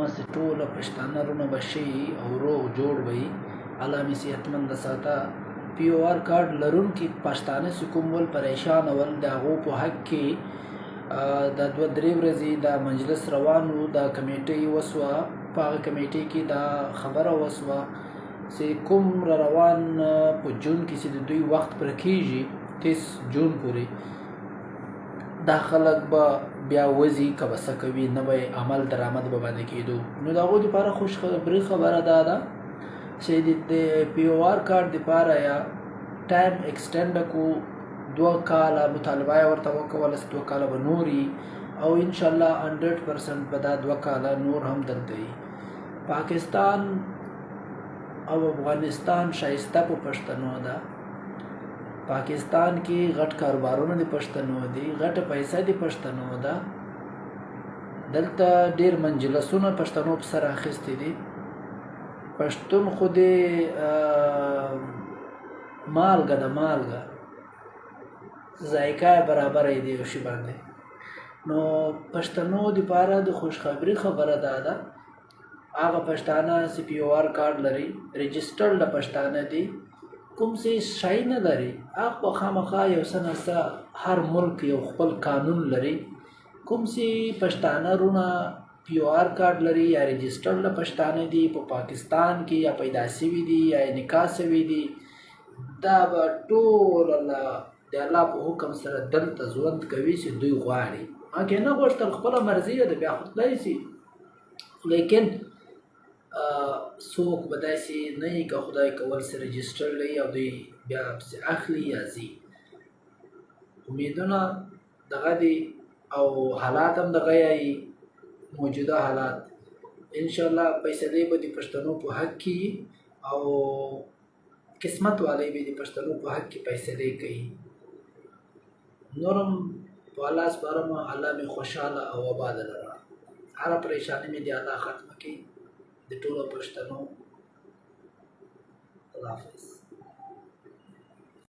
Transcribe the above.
دغسې ټوله پښتانه رونه به شي او روغ جوړ به وي. الله مې صحتمند ساته. پی او آر کارډ لرونکي پښتانه چې کوم ول پریشان ول د هغو په حق کې د 2-3 ورځې دا مجلس روان و، دا کمیټۍ وسوه. په هغه کمیټۍ کې دا خبره وسوه چې کوم روان په جون کې چې د دوی وخت پر کېږي 30 جون پورې، دا خلک به بیا وځي که به څه کوي، نه به عمل درآمد به باندې کېدو. نو د هغو دپاره خوشخبري خبره دا ده چې د پی او آر کارډ دپاره یا ټایم ایکسټینډ کړو 2 کاله مطالبه یې ورته وکوله چې 2 کاله به نور وي او انشاءالله 100% به دا 2 کاله نور هم دلته وي. پاکستان او افغانستان شایسته په پښتنو ده. پاکستان کې غټ کاروبارونه د پښتنو دي، غټه پیسه د پښتنو ده. دلته ډېر منجلسونه پښتنو په سر اخیستي دي. پښتون خو د مالګه د مالګه ذایقه برابره دی یو شي باندې. نو پښتنو دپاره د خوشخبري خبره دا ده هغه پښتانه چې پی او آر کارډ لري، رجسټرډ پښتانه دي، کوم چې شی نه لري هغه به خامخا یو څه نه څه، هر ملک یو خپل قانون لري. کوم چې پښتانه رونه پی او آر کارډ لري یا رجسټرډ پښتانه دي په پاکستان کې یا پیدا شوي دي یا نکاح شوي دي، دا به ټول د الله په حکم سره دلته ژوند کوي چې دوی غواړي. هغې نه غوښتل خپله مرضي ده، بیا خو تللی شي، لیکن څوک به داسې نه وي که خدای کول چې رجسټر لري او دوی بیا پسې اخلي یا ځي. امیدونه دغه دي او حالات هم دغه یایي، موجوده حالات انشاءالله فیصلې به د پښتنو په حق کې او قسمت والی به د پښتنو په حق کې فیصلې کوي. نورم په الله سپارم، الله مې خوشحاله او آباده لره. هره پریشاني مې د الله ختمه کړي د ټولو پښتنو. الله حافظ.